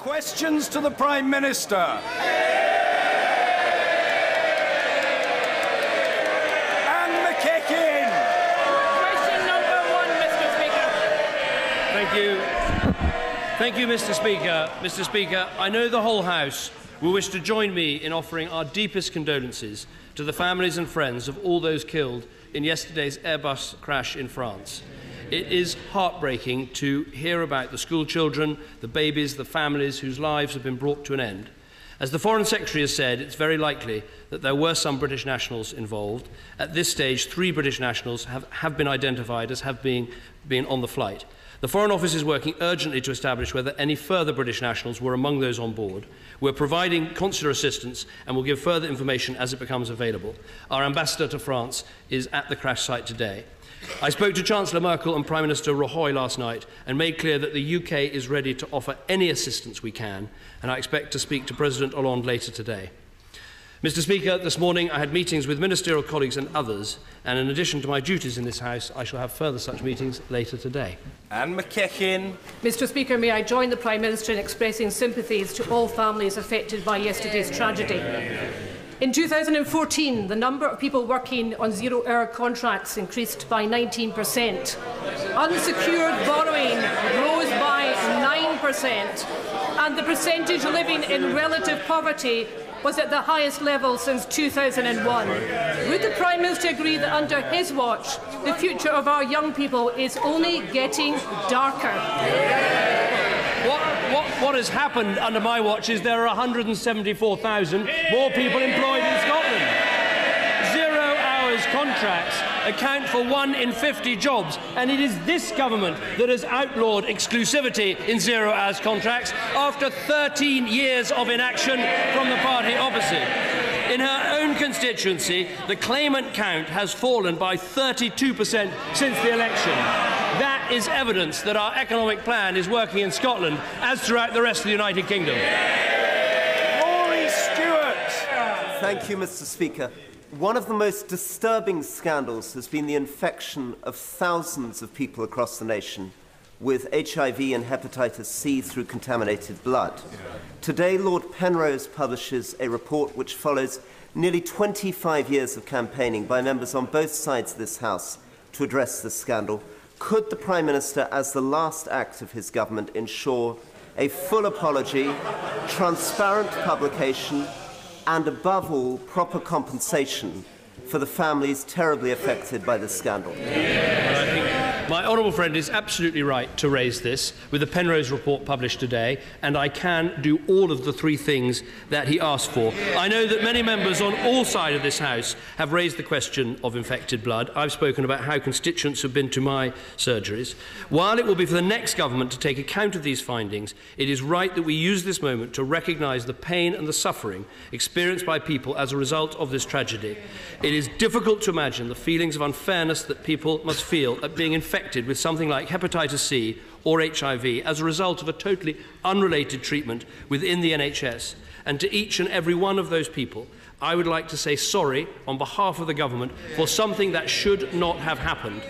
Questions to the Prime Minister. Anne McKechnie. Question number 1, Mr. Speaker. Thank you. Thank you, Mr. Speaker. Mr. Speaker, I know the whole House will wish to join me in offering our deepest condolences to the families and friends of all those killed in yesterday's Airbus crash in France. It is heartbreaking to hear about the school children, the babies, the families whose lives have been brought to an end. As the Foreign Secretary has said, it's very likely that there were some British nationals involved. At this stage, 3 British nationals have been identified as having been on the flight. The Foreign Office is working urgently to establish whether any further British nationals were among those on board. We're providing consular assistance and will give further information as it becomes available. Our ambassador to France is at the crash site today. I spoke to Chancellor Merkel and Prime Minister Rajoy last night and made clear that the UK is ready to offer any assistance we can, and I expect to speak to President Hollande later today. Mr. Speaker, this morning I had meetings with ministerial colleagues and others, and in addition to my duties in this House, I shall have further such meetings later today. Anne McKechnie. Mr. Speaker, may I join the Prime Minister in expressing sympathies to all families affected by yesterday's tragedy. In 2014, the number of people working on zero-hour contracts increased by 19%. Unsecured borrowing rose by 9%, and the percentage living in relative poverty was at the highest level since 2001. Would the Prime Minister agree that under his watch, the future of our young people is only getting darker? What has happened under my watch is there are 174,000 more people employed in Scotland. Zero-hours contracts account for 1 in 50 jobs, and it is this government that has outlawed exclusivity in zero-hours contracts after 13 years of inaction from the party opposite. In her own constituency, the claimant count has fallen by 32% since the election. That is evidence that our economic plan is working in Scotland, as throughout the rest of the United Kingdom. Rory Stewart. Thank you, Mr. Speaker. One of the most disturbing scandals has been the infection of thousands of people across the nation with HIV and hepatitis C through contaminated blood. Today, Lord Penrose publishes a report which follows nearly 25 years of campaigning by members on both sides of this House to address this scandal. Could the Prime Minister, as the last act of his government, ensure a full apology, transparent publication, and above all, proper compensation for the families terribly affected by this scandal? I think my honourable friend is absolutely right to raise this with the Penrose report published today, and I can do all of the 3 things that he asked for. I know that many members on all sides of this House have raised the question of infected blood. I've spoken about how constituents have been to my surgeries. While it will be for the next government to take account of these findings, it is right that we use this moment to recognise the pain and the suffering experienced by people as a result of this tragedy. It is difficult to imagine the feelings of unfairness that people must feel at being infected with something like hepatitis C or HIV as a result of a totally unrelated treatment within the NHS. And to each and every one of those people, I would like to say sorry on behalf of the government for something that should not have happened.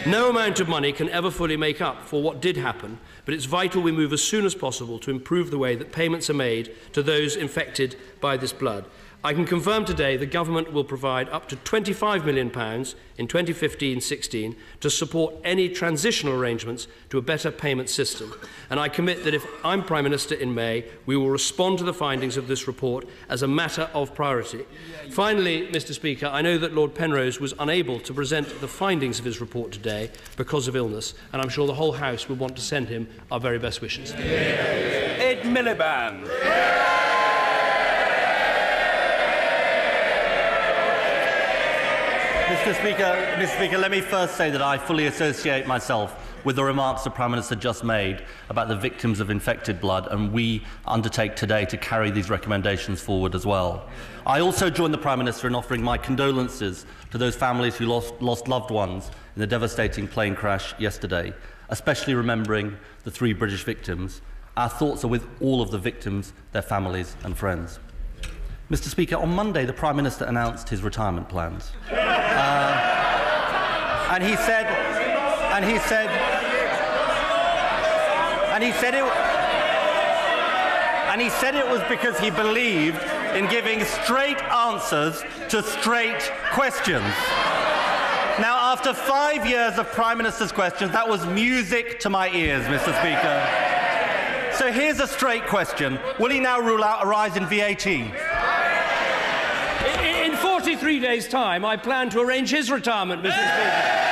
No amount of money can ever fully make up for what did happen, but it's vital we move as soon as possible to improve the way that payments are made to those infected by this blood. I can confirm today the government will provide up to £25 million in 2015-16 to support any transitional arrangements to a better payment system. And I commit that if I'm Prime Minister in May, we will respond to the findings of this report as a matter of priority. Finally, Mr. Speaker, I know that Lord Penrose was unable to present the findings of his report today because of illness, and I'm sure the whole House will want to send him our very best wishes. Ed Miliband. Mr. Speaker, let me first say that I fully associate myself with the remarks the Prime Minister just made about the victims of infected blood, and we undertake today to carry these recommendations forward as well. I also join the Prime Minister in offering my condolences to those families who lost loved ones in the devastating plane crash yesterday, especially remembering the 3 British victims. Our thoughts are with all of the victims, their families and friends. Mr. Speaker, on Monday, the Prime Minister announced his retirement plans. And he said And he said it was because he believed in giving straight answers to straight questions. Now, after 5 years of Prime Minister's questions, that was music to my ears, Mr. Speaker. So here's a straight question. Will he now rule out a rise in VAT? In 43 days' time, I plan to arrange his retirement, Mr. Speaker.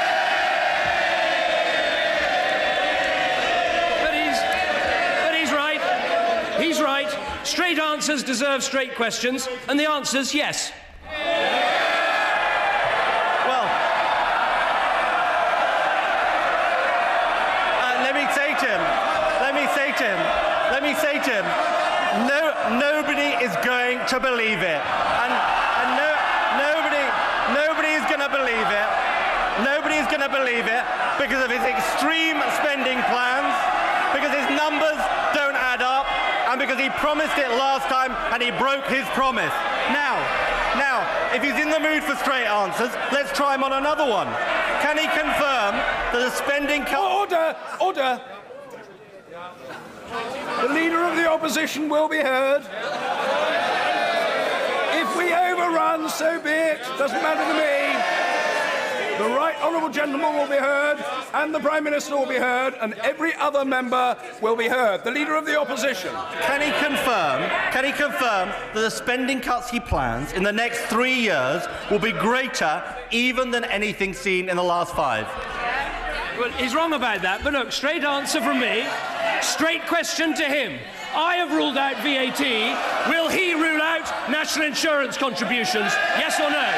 But he's right. He's right. Straight answers deserve straight questions, and the answer's yes. Let me say to him, nobody is going to believe it, and nobody is going to believe it. Nobody is going to believe it because of his extreme spending plans, because his numbers don't add up, and because he promised it last time and he broke his promise. Now, if he's in the mood for straight answers, let's try him on another one. Can he confirm that the spending cut? Order! The Leader of the Opposition will be heard. If we overrun, so be it. Doesn't matter to me. The Right Honourable Gentleman will be heard, and the Prime Minister will be heard, and every other member will be heard. The Leader of the Opposition. Can he confirm that the spending cuts he plans in the next 3 years will be greater even than anything seen in the last 5? Well, he's wrong about that, but look, straight answer from me. Straight question to him. I have ruled out VAT. Will he rule out national insurance contributions? Yes or no?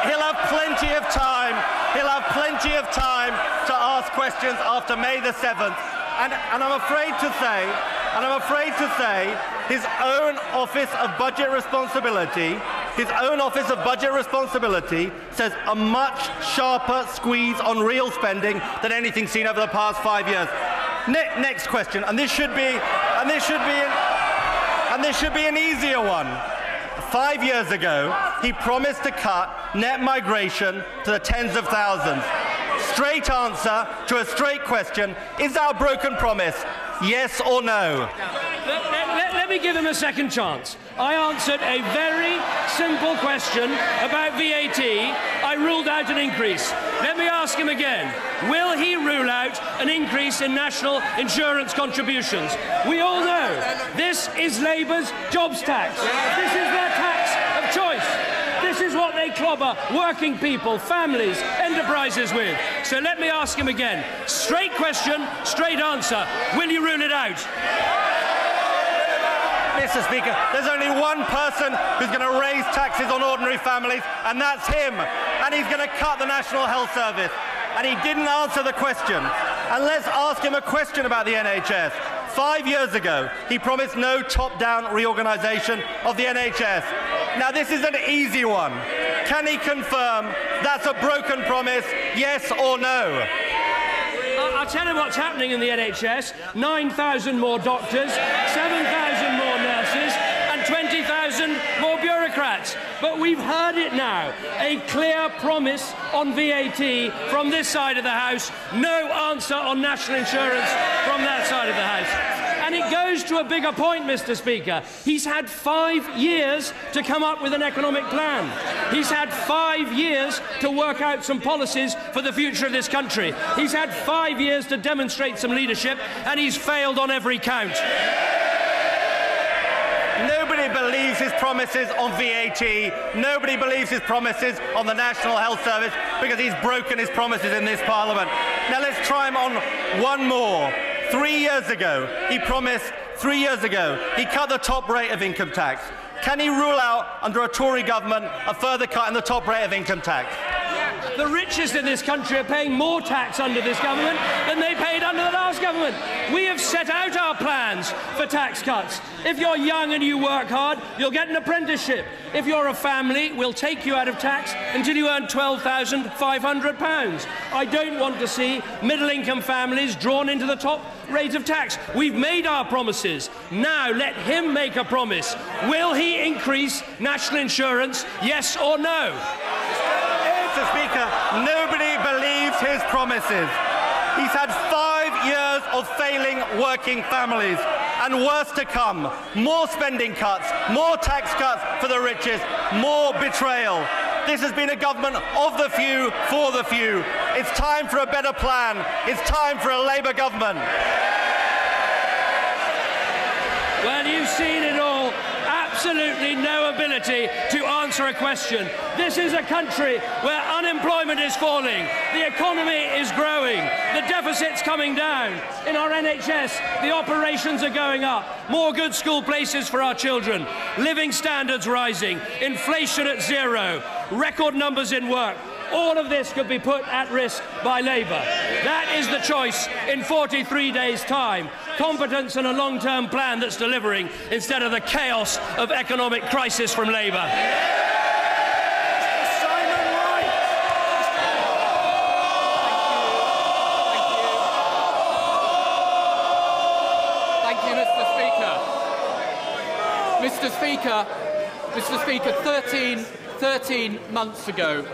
He'll have plenty of time. He'll have plenty of time to ask questions after May the 7th. And I'm afraid to say, his own Office of Budget Responsibility says a much sharper squeeze on real spending than anything seen over the past 5 years. Next question, and this should be an easier one. 5 years ago, he promised to cut net migration to the tens of thousands. Straight answer to a straight question. Is that a broken promise? Yes or no? Let me give him a second chance. I answered a very simple question about VAT. I ruled out an increase. Let me ask him again. Will he rule out an increase in national insurance contributions? We all know this is Labour's jobs tax. This is their tax of choice. This is what they clobber working people, families, enterprises with. So let me ask him again. Straight question, straight answer. Will you rule it out? Mr. Speaker, there's only one person who's going to raise taxes on ordinary families, and that's him. And he's going to cut the National Health Service. And he didn't answer the question. And let's ask him a question about the NHS. 5 years ago, he promised no top-down reorganisation of the NHS. Now, this is an easy one. Can he confirm that's a broken promise, yes or no? I'll tell him what's happening in the NHS. 9,000 more doctors, 7,000 more nurses, and 20,000 more bureaucrats. But we've heard it now. A clear promise on VAT from this side of the House. No answer on national insurance from that side of the House. And it goes to a bigger point, Mr. Speaker. He's had 5 years to come up with an economic plan. He's had 5 years to work out some policies for the future of this country. He's had 5 years to demonstrate some leadership, and he's failed on every count. Nobody believes his promises on VAT. Nobody believes his promises on the National Health Service because he's broken his promises in this Parliament. Now let's try him on one more. 3 years ago, he cut the top rate of income tax. Can he rule out, under a Tory government, a further cut in the top rate of income tax? The richest in this country are paying more tax under this government than they paid under the last government. We have set out our plans for tax cuts. If you're young and you work hard, you'll get an apprenticeship. If you're a family, we'll take you out of tax until you earn £12,500. I don't want to see middle-income families drawn into the top rate of tax. We've made our promises. Now let him make a promise. Will he increase national insurance, yes or no? Mr. Speaker, nobody believes his promises. He's had 5 years of failing working families. And worse to come, more spending cuts, more tax cuts for the richest, more betrayal. This has been a government of the few, for the few. It's time for a better plan. It's time for a Labour government. Well, you've seen it all. Absolutely no ability to answer a question. This is a country where unemployment is falling, the economy is growing, the deficit's coming down. In our NHS, the operations are going up, more good school places for our children, living standards rising, inflation at zero, record numbers in work. All of this could be put at risk by Labour. That is the choice in 43 days' time. Competence and a long-term plan that's delivering instead of the chaos of economic crisis from Labour. Mr. Speaker, 13 months ago,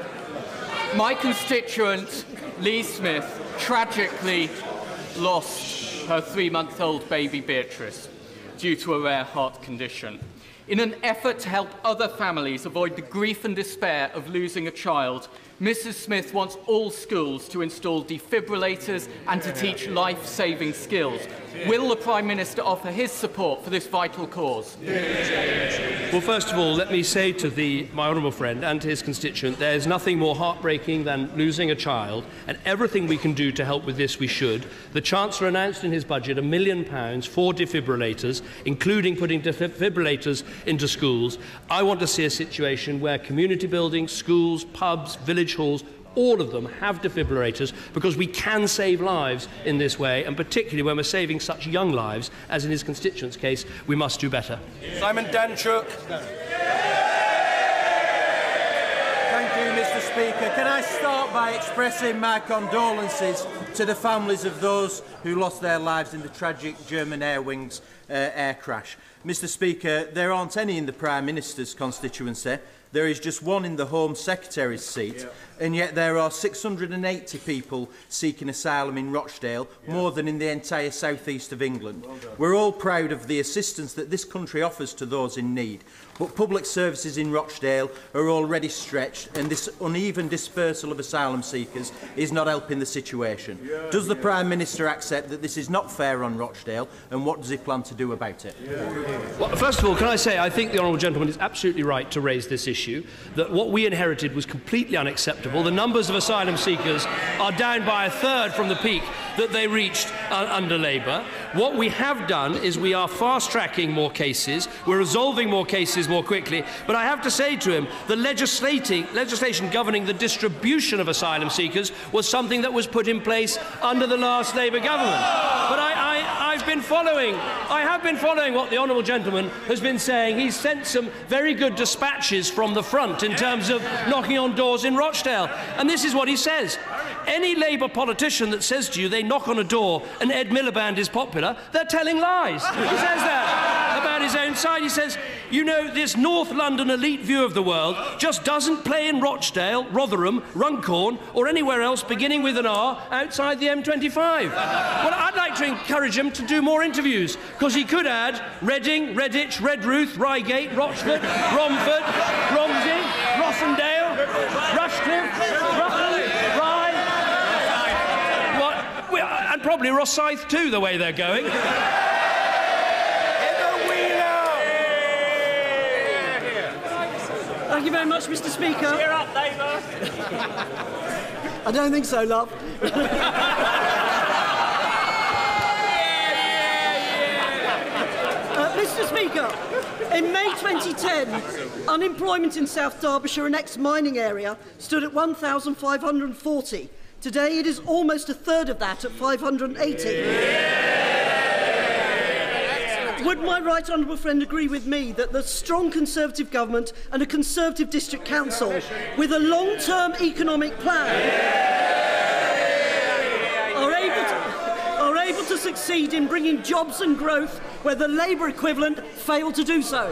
my constituent, Lee Smith, tragically lost her 3-month-old baby Beatrice due to a rare heart condition. In an effort to help other families avoid the grief and despair of losing a child, Mrs. Smith wants all schools to install defibrillators and to teach life-saving skills. Will the Prime Minister offer his support for this vital cause? Well, first of all, let me say to my honourable friend and to his constituent, there is nothing more heartbreaking than losing a child, and everything we can do to help with this we should. The Chancellor announced in his budget £1 million for defibrillators, including putting defibrillators into schools. I want to see a situation where community buildings, schools, pubs, village halls, all of them have defibrillators, because we can save lives in this way, and particularly when we're saving such young lives, as in his constituent's case, we must do better. Simon Danchuk. Thank you, Mr. Speaker. Can I start by expressing my condolences to the families of those who lost their lives in the tragic German Air Wings air crash. Mr. Speaker, there aren't any in the Prime Minister's constituency. There is just one in the Home Secretary's seat, and yet there are 680 people seeking asylum in Rochdale, more than in the entire south-east of England. We're all proud of the assistance that this country offers to those in need, but public services in Rochdale are already stretched, and this uneven dispersal of asylum seekers is not helping the situation. Does the Prime Minister accept that this is not fair on Rochdale, and what does he plan to do about it? Well, first of all, can I say I think the honourable gentleman is absolutely right to raise this issue, that what we inherited was completely unacceptable. The numbers of asylum seekers are down by 1/3 from the peak that they reached under Labour. What we have done is we are fast-tracking more cases, we're resolving more cases more quickly, but I have to say to him, the legislation governing the distribution of asylum seekers was something that was put in place under the last Labour government. But I have been following what the honourable gentleman has been saying. He's sent some very good dispatches from the front in terms of knocking on doors in Rochdale. And this is what he says. Any Labour politician that says to you they knock on a door and Ed Miliband is popular, they're telling lies. He says that about his own side. He says, you know, this North London elite view of the world just doesn't play in Rochdale, Rotherham, Runcorn, or anywhere else beginning with an R outside the M25. Well, I'd like to encourage him to do more interviews, because he could add Reading, Redditch, Redruth, Reigate, Rochford, Romford, Romsey, Rossendale, Rushcliffe, Rutland, Rye, and probably Rosyth too, the way they're going. Thank you very much, Mr. Speaker. Cheer up, Labour. I don't think so, love. Mr. Speaker, in May 2010, unemployment in South Derbyshire, an ex-mining area, stood at 1,540. Today, it is almost 1/3 of that, at 580. Would my right honourable friend agree with me that the strong Conservative government and a Conservative district council with a long-term economic plan are able to succeed in bringing jobs and growth where the Labour equivalent failed to do so?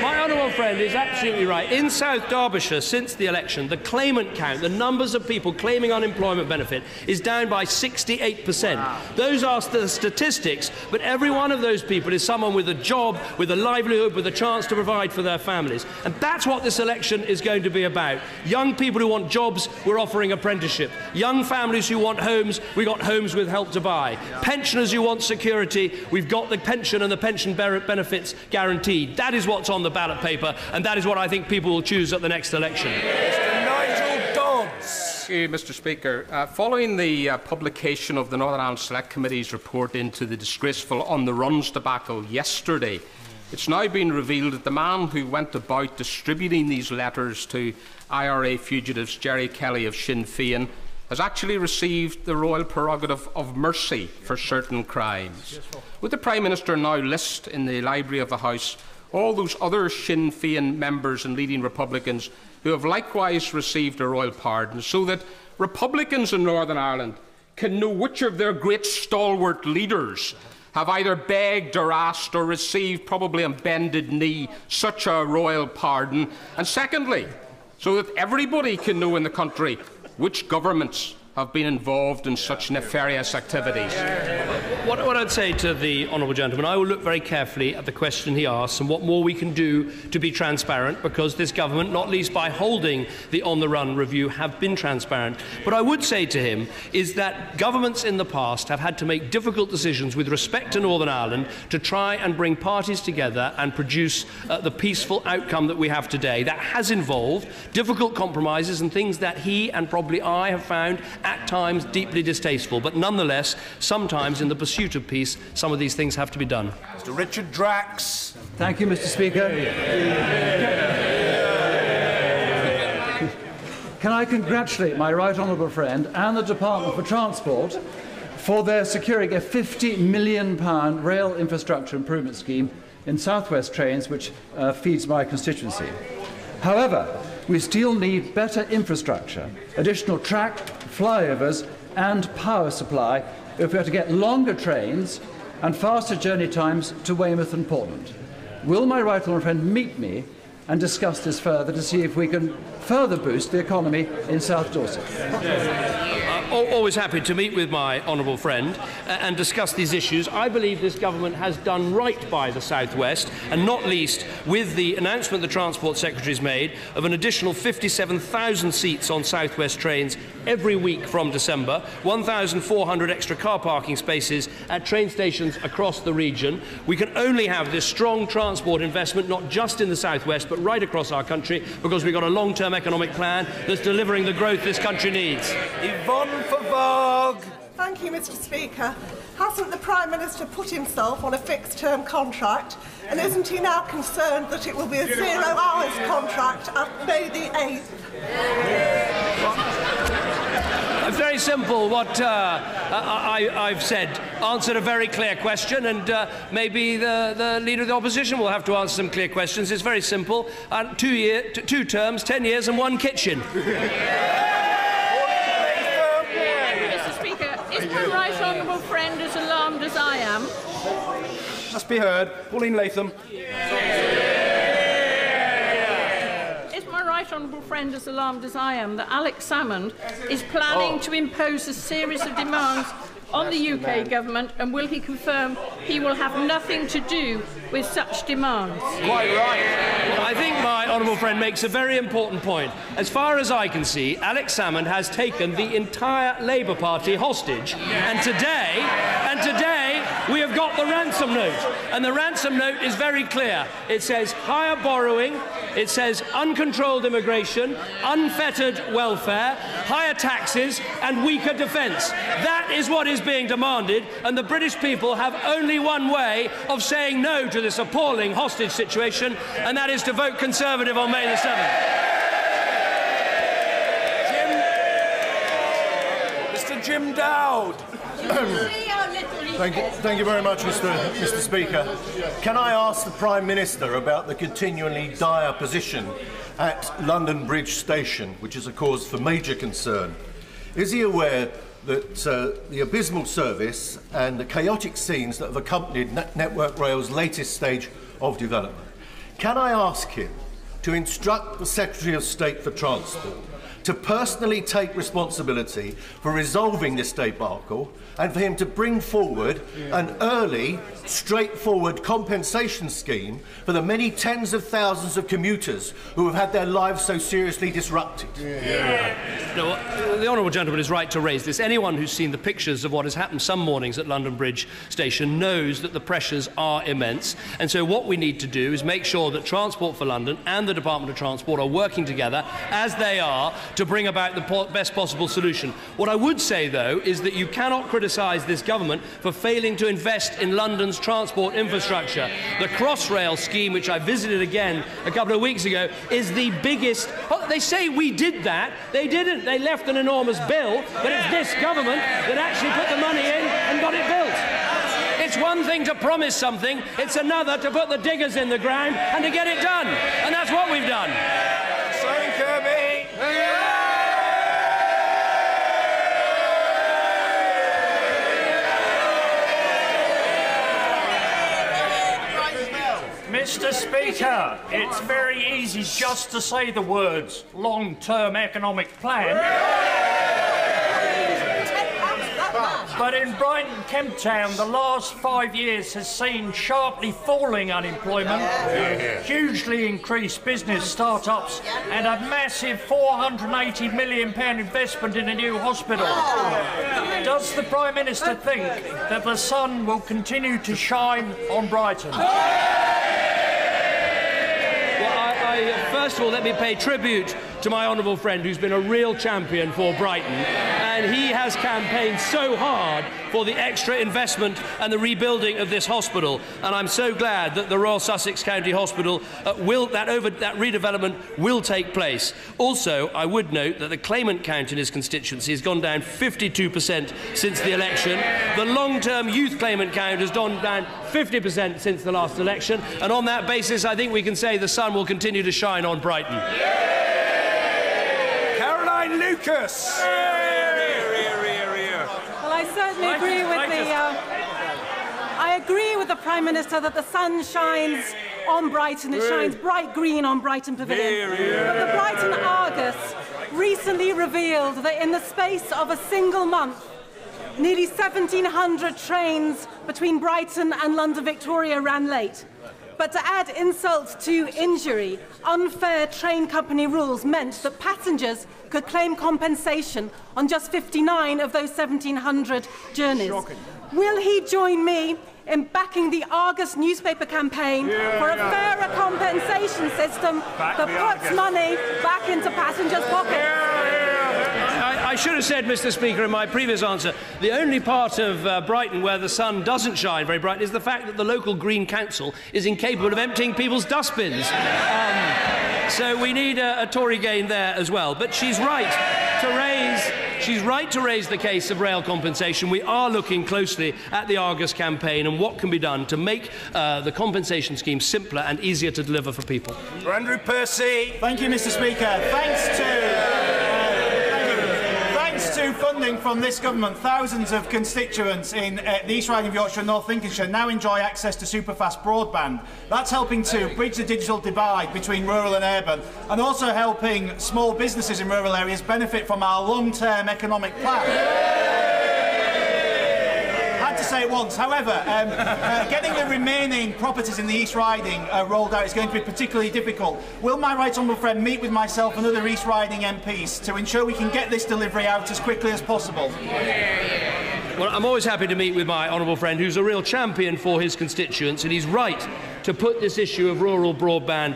My honourable honourable friend is absolutely right. In South Derbyshire, since the election, the claimant count, the numbers of people claiming unemployment benefit, is down by 68%. Wow. Those are the statistics, but every one of those people is someone with a job, with a livelihood, with a chance to provide for their families. And that's what this election is going to be about. Young people who want jobs, we're offering apprenticeship. Young families who want homes, we got homes with Help to Buy. Pensioners who want security, we've got the pension and the pension benefits guaranteed. That is what's on the ballot paper, and that is what I think people will choose at the next election. Mr. Nigel Dodds. Thank you, Mr. Speaker. Following the publication of the Northern Ireland Select Committee's report into the disgraceful On the Runs debacle yesterday, it's now been revealed that the man who went about distributing these letters to IRA fugitives, Jerry Kelly of Sinn Féin, has actually received the royal prerogative of mercy for certain crimes. Would the Prime Minister now list in the Library of the House all those other Sinn Féin members and leading Republicans who have likewise received a royal pardon, so that Republicans in Northern Ireland can know which of their great stalwart leaders have either begged or asked or received, probably on bended knee, such a royal pardon? And secondly, so that everybody can know in the country which governments have been involved in such nefarious activities. What I'd say to the honourable gentleman, I will look very carefully at the question he asks and what more we can do to be transparent, because this government, not least by holding the On the Run review, have been transparent. But I would say to him is that governments in the past have had to make difficult decisions with respect to Northern Ireland to try and bring parties together and produce the peaceful outcome that we have today. That has involved difficult compromises and things that he and probably I have found at times deeply distasteful, but nonetheless, sometimes in the pursuit of peace, some of these things have to be done. Mr. Richard Drax. Thank you, Mr. Speaker. Can I congratulate my right honourable friend and the Department for Transport for their securing a £50 million rail infrastructure improvement scheme in South West Trains, which feeds my constituency. However, we still need better infrastructure, additional track, flyovers and power supply if we are to get longer trains and faster journey times to Weymouth and Portland. Will my right honourable friend meet me and discuss this further to see if we can further boost the economy in South Dorset? Always happy to meet with my honourable friend and discuss these issues. I believe this government has done right by the South West, and not least with the announcement the Transport Secretary has made of an additional 57,000 seats on South West trains every week from December, 1,400 extra car parking spaces at train stations across the region. We can only have this strong transport investment not just in the South West but right across our country, because we've got a long-term economic plan that's delivering the growth this country needs. Yvonne Favog. Thank you, Mr. Speaker. Hasn't the Prime Minister put himself on a fixed-term contract, and isn't he now concerned that it will be a 0 hours contract at May the 8th? Very simple. What I've said answered a very clear question, and maybe the Leader of the Opposition will have to answer some clear questions. It's very simple. 2 terms, 10 years and 1 kitchen. Is my right honourable friend as alarmed as I am? Must be heard. Pauline Latham. Is my right honourable friend as alarmed as I am that Alex Salmond is planning to impose a series of demands on the UK government, and will he confirm he will have nothing to do with such demands? Quite right. Well, I think my honourable friend makes a very important point. As far as I can see, Alex Salmond has taken the entire Labour Party hostage, and today we have got the ransom note, and the ransom note is very clear. It says higher borrowing, it says uncontrolled immigration, unfettered welfare, higher taxes and weaker defence. That is what is being demanded, and the British people have only one way of saying no to this appalling hostage situation, and that is to vote Conservative on May the 7th. Mr. Jim Dowd. Thank you very much, Mr. Speaker. Can I ask the Prime Minister about the continually dire position at London Bridge Station, which is a cause for major concern? Is he aware that the abysmal service and the chaotic scenes that have accompanied Network Rail's latest stage of development can I ask him to instruct the Secretary of State for Transport to personally take responsibility for resolving this debacle and for him to bring forward an early, straightforward compensation scheme for the many tens of thousands of commuters who have had their lives so seriously disrupted. No, the honourable gentleman is right to raise this. Anyone who's seen the pictures of what has happened some mornings at London Bridge Station knows that the pressures are immense. And so what we need to do is make sure that Transport for London and the Department of Transport are working together, as they are, to bring about the best possible solution. What I would say, though, is that you cannot criticise this government for failing to invest in London's transport infrastructure. The Crossrail scheme, which I visited again a couple of weeks ago, is the biggest. Oh, they say we did that. They didn't. They left an enormous bill, but it's this government that actually put the money in and got it built. It's one thing to promise something, it's another to put the diggers in the ground and to get it done. And that's what we've done. Simon Kirby. Mr. Speaker, it's very easy just to say the words long-term economic plan. But in Brighton, Kemp Town, the last 5 years has seen sharply falling unemployment, hugely increased business start-ups and a massive £480 million investment in a new hospital. Does the Prime Minister think that the sun will continue to shine on Brighton? First of all, let me pay tribute to my honourable friend who's been a real champion for Brighton, and he has campaigned so hard for the extra investment and the rebuilding of this hospital, and I'm so glad that the Royal Sussex County Hospital that redevelopment will take place. Also, I would note that the claimant count in his constituency has gone down 52% since the election. The long-term youth claimant count has gone down 50% since the last election, and on that basis I think we can say the sun will continue to shine on Brighton. Caroline Lucas. Well, I certainly agree with I agree with the Prime Minister that the sun shines on Brighton. It shines bright green on Brighton Pavilion. But the Brighton Argus recently revealed that in the space of a single month, nearly 1,700 trains between Brighton and London Victoria ran late. But to add insult to injury, unfair train company rules meant that passengers could claim compensation on just 59 of those 1,700 journeys. Shocking. Will he join me in backing the Argus newspaper campaign for a fairer compensation system that puts money back into passengers' pockets? I should have said, Mr. Speaker, in my previous answer, the only part of Brighton where the sun doesn't shine very brightly is the fact that the local Green Council is incapable of emptying people's dustbins. So we need a Tory gain there as well. But she's right to raise the case of rail compensation. We are looking closely at the Argus campaign and what can be done to make the compensation scheme simpler and easier to deliver for people. Andrew Percy. Thank you, Mr. Speaker. Thanks to funding from this government, thousands of constituents in the East Riding of Yorkshire and North Lincolnshire now enjoy access to superfast broadband. That's helping to bridge the digital divide between rural and urban, and also helping small businesses in rural areas benefit from our long-term economic plan. To say it once. However, getting the remaining properties in the East Riding rolled out is going to be particularly difficult. Will my right honourable friend meet with myself and other East Riding MPs to ensure we can get this delivery out as quickly as possible? Well, I'm always happy to meet with my honourable friend who's a real champion for his constituents, and he's right to put this issue of rural broadband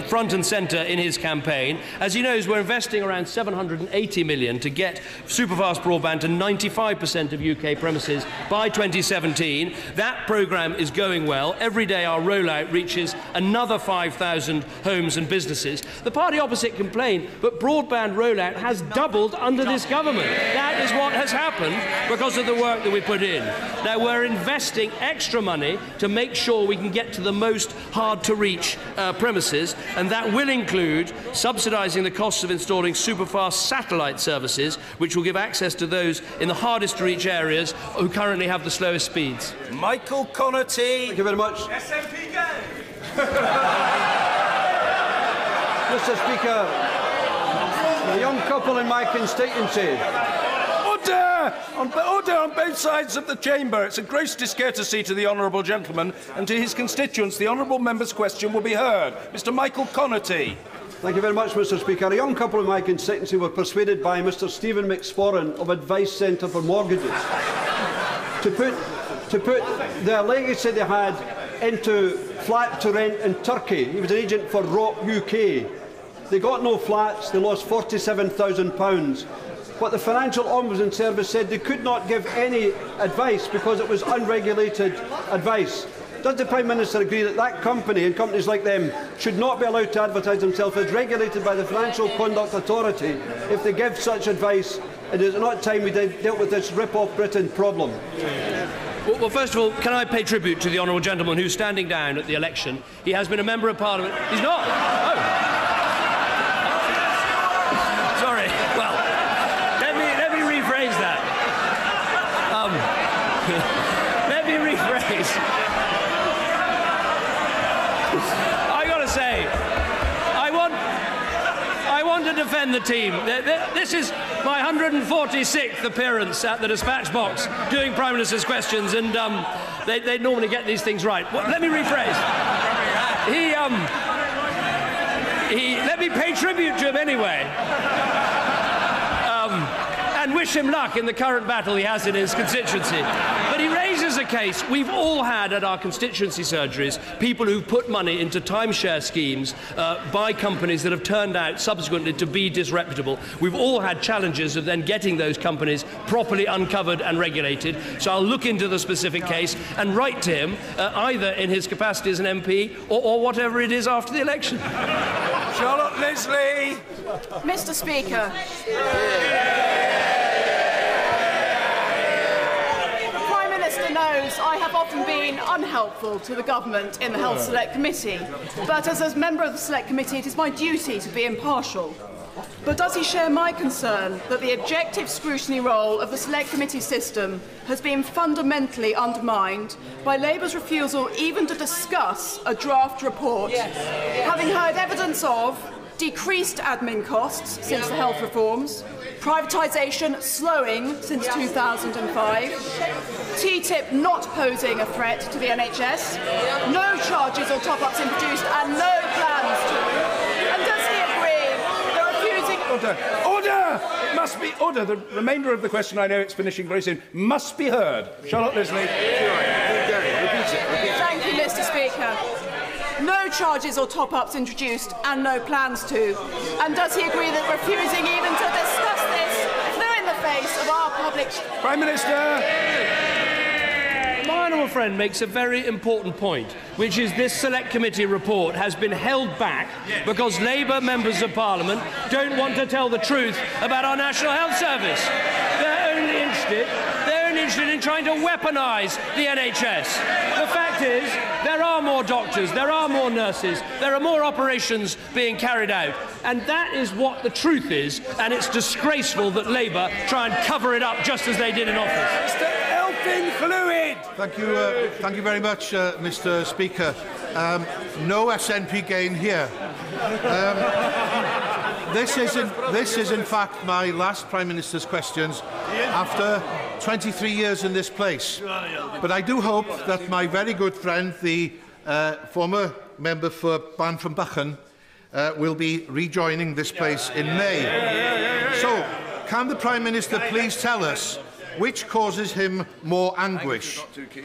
front and centre in his campaign. As he knows, we're investing around £780 million to get superfast broadband to 95% of UK premises by 2017. That programme is going well. Every day our rollout reaches another 5,000 homes and businesses. The party opposite complain, but broadband rollout has doubled under this government. That is what has happened because of the work that we put in. Now, we're investing extra money to make sure we can get to the most hard-to-reach premises, and that will include subsidising the costs of installing superfast satellite services, which will give access to those in the hardest-to-reach areas who currently have the slowest speeds. Michael Connaughty. Thank you very much. SNP go! Mr. Speaker, a young couple in my constituency. Order! Order on both sides of the chamber. It's a gross discourtesy to the honourable gentleman and to his constituents. The honourable member's question will be heard. Mr. Michael Connaughty. Thank you very much, Mr. Speaker. A young couple in my constituency were persuaded by Mr. Stephen McSporran of Advice Centre for Mortgages to put the legacy they had into flat to rent in Turkey. He was an agent for Rock UK. They got no flats. They lost £47,000. But the Financial Ombudsman Service said they could not give any advice because it was unregulated advice. Does the Prime Minister agree that that company and companies like them should not be allowed to advertise themselves as regulated by the Financial Conduct Authority if they give such advice? And is it not time we dealt with this rip-off Britain problem? Well, first of all, can I pay tribute to the honourable gentleman who's standing down at the election? He has been a member of Parliament. He's not. Oh. Sorry. Well, let me rephrase that. Let me rephrase. I got to say, I want to defend the team. This is my 146th appearance at the dispatch box doing Prime Minister's questions, and they normally get these things right. Well, let me rephrase. Let me pay tribute to him anyway. And wish him luck in the current battle he has in his constituency. But he raises a case. We've all had at our constituency surgeries people who've put money into timeshare schemes by companies that have turned out subsequently to be disreputable. We've all had challenges of then getting those companies properly uncovered and regulated. So I'll look into the specific case and write to him, either in his capacity as an MP or whatever it is after the election. Charlotte Leslie. Mr. Speaker. Knows I have often been unhelpful to the government in the Health Select Committee, but as a member of the Select Committee it is my duty to be impartial. But does he share my concern that the objective scrutiny role of the Select Committee system has been fundamentally undermined by Labour's refusal even to discuss a draft report, having heard evidence of decreased admin costs since the health reforms, privatisation slowing since 2005, TTIP not posing a threat to the NHS, no charges or top-ups introduced and no plans to. And does he agree that refusing... Order! It must be order. The remainder of the question, I know it's finishing very soon, must be heard. Charlotte Leslie. Thank you, Mr. Speaker. No charges or top-ups introduced and no plans to. And does he agree that refusing even to discuss this flew in the face of our public... Prime Minister! My honourable friend makes a very important point, which is this Select Committee report has been held back because Labour members of Parliament don't want to tell the truth about our National Health Service. They're only interested in trying to weaponise the NHS. The fact is, there are more doctors, there are more nurses, there are more operations being carried out, and that is what the truth is, and it's disgraceful that Labour try and cover it up just as they did in office. Mr. Elfin Fluid. Thank you very much, Mr. Speaker. No SNP gain here. This is in fact my last Prime Minister's questions after 23 years in this place. But I do hope that my very good friend, the former member for Banff-and-Buchan, will be rejoining this place in May. So, can the Prime Minister please tell us which causes him more anguish,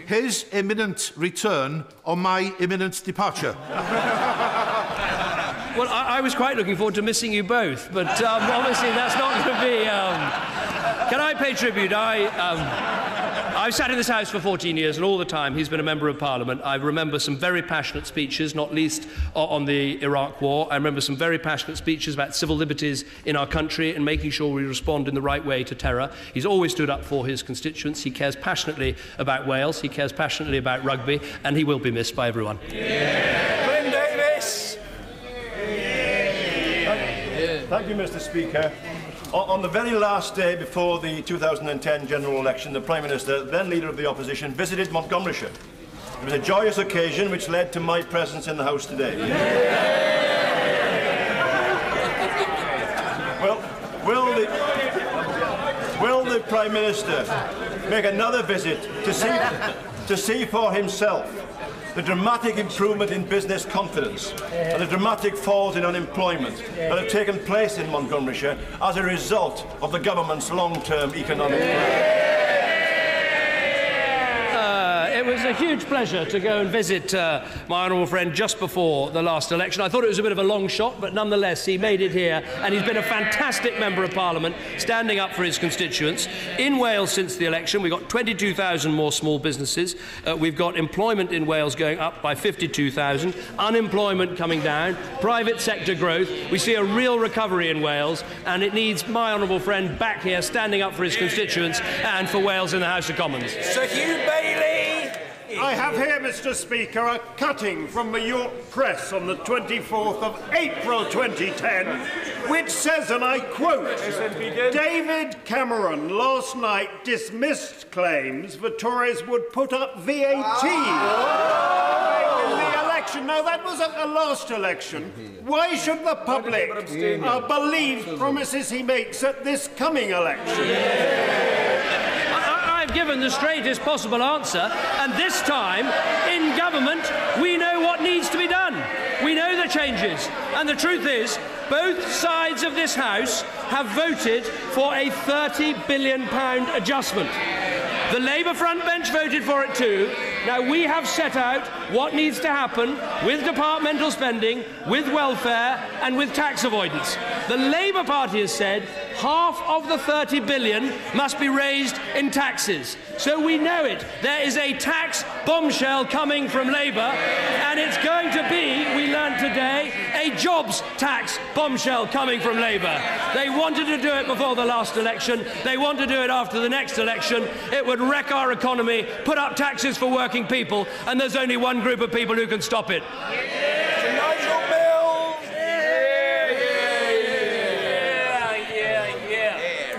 his imminent return or my imminent departure? Well, I was quite looking forward to missing you both, but obviously that's not going to be... Can I pay tribute? I've sat in this House for 14 years, and all the time he's been a Member of Parliament. I remember some very passionate speeches, not least on the Iraq War. I remember some very passionate speeches about civil liberties in our country and making sure we respond in the right way to terror. He's always stood up for his constituents. He cares passionately about Wales. He cares passionately about rugby, and he will be missed by everyone. Glenn Davis. Thank you, Mr. Speaker. On the very last day before the 2010 general election, the Prime Minister, then Leader of the Opposition, visited Montgomeryshire. It was a joyous occasion which led to my presence in the House today. the Prime Minister make another visit to see for himself the dramatic improvement in business confidence and the dramatic falls in unemployment that have taken place in Montgomeryshire as a result of the government's long-term economic plan. It was a huge pleasure to go and visit my honourable friend just before the last election. I thought it was a bit of a long shot, but nonetheless he made it here, and he's been a fantastic Member of Parliament, standing up for his constituents. In Wales since the election, we've got 22,000 more small businesses. We've got employment in Wales going up by 52,000, unemployment coming down, private sector growth. We see a real recovery in Wales, and it needs my honourable friend back here standing up for his constituents and for Wales in the House of Commons. Sir Hugh Bailey! I have here, Mr. Speaker, a cutting from the York Press on the 24th of April 2010, which says, and I quote, David Cameron last night dismissed claims the Tories would put up VAT in the election. Now, that was at the last election. Why should the public believe promises he makes at this coming election? Given the straightest possible answer, and this time in government we know what needs to be done. We know the changes, and the truth is both sides of this House have voted for a £30 billion adjustment. The Labour front bench voted for it too. Now we have set out what needs to happen with departmental spending, with welfare and with tax avoidance. The Labour Party has said half of the £30 billion must be raised in taxes. So we know it. There is a tax bombshell coming from Labour, and it's going to be, we learned today, a jobs tax bombshell coming from Labour. They wanted to do it before the last election. They want to do it after the next election. It would wreck our economy, put up taxes for working people, and there's only one group of people who can stop it.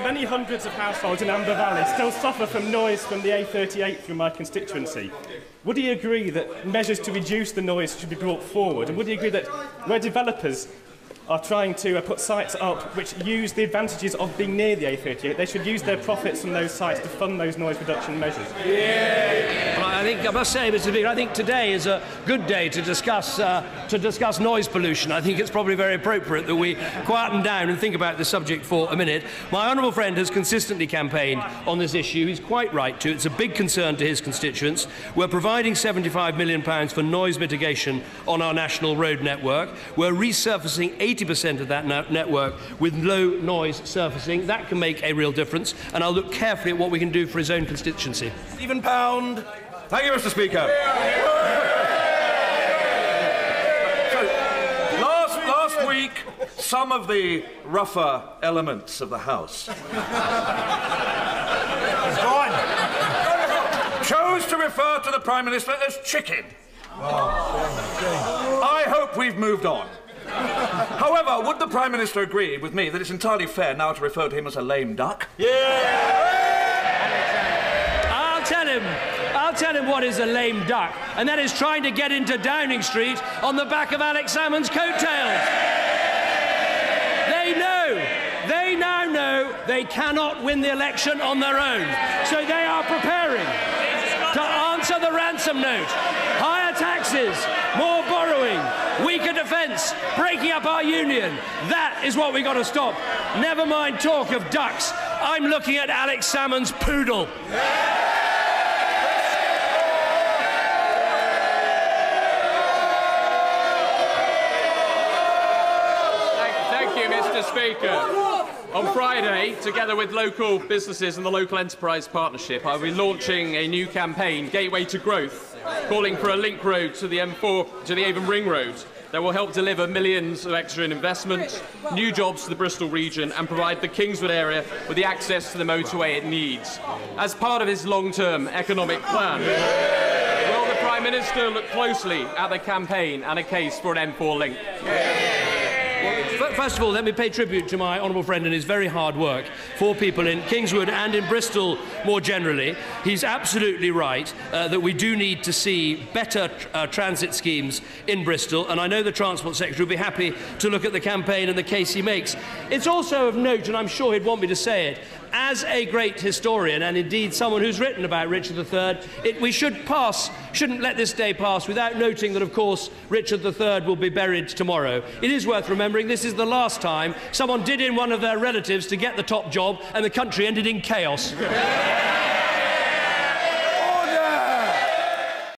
Many hundreds of households in Amber Valley still suffer from noise from the A38 through my constituency. Would he agree that measures to reduce the noise should be brought forward? And would he agree that where developers are trying to put sites up which use the advantages of being near the A38, they should use their profits from those sites to fund those noise reduction measures? Well, I must say, Mr. Speaker, I think today is a good day to discuss noise pollution. I think it's probably very appropriate that we quieten down and think about the subject for a minute. My honourable friend has consistently campaigned on this issue. He's quite right to. It's a big concern to his constituents. We're providing £75 million for noise mitigation on our national road network. We're resurfacing 80% of that network with low noise surfacing. That can make a real difference, and I'll look carefully at what we can do for his own constituency. Stephen Pound. Thank you, Mr. Speaker. So, last week, some of the rougher elements of the House chose to refer to the Prime Minister as chicken. I hope we've moved on. However, would the Prime Minister agree with me that it's entirely fair now to refer to him as a lame duck? I'll tell him what is a lame duck, and that is trying to get into Downing Street on the back of Alex Salmond's coattails. They now know they cannot win the election on their own, so they are preparing to answer the ransom note. Higher taxes, more borrowing, weaker defence, breaking up our union. That is what we've got to stop. Never mind talk of ducks. I'm looking at Alex Salmond's poodle. Thank you, Mr. Speaker. On Friday, together with local businesses and the Local Enterprise Partnership, I'll be launching a new campaign, Gateway to Growth, calling for a link road to the M4, to the Avon Ring Road, that will help deliver millions of extra in investment, new jobs to the Bristol region, and provide the Kingswood area with the access to the motorway it needs. As part of his long-term economic plan, will the Prime Minister look closely at the campaign and a case for an M4 link? First of all, let me pay tribute to my honourable friend and his very hard work for people in Kingswood and in Bristol more generally. He's absolutely right that we do need to see better transit schemes in Bristol, and I know the Transport Secretary will be happy to look at the campaign and the case he makes. It's also of note, and I'm sure he'd want me to say it, as a great historian, and indeed someone who's written about Richard III, we shouldn't let this day pass without noting that, of course, Richard III will be buried tomorrow. It is worth remembering this is the last time someone did in one of their relatives to get the top job and the country ended in chaos.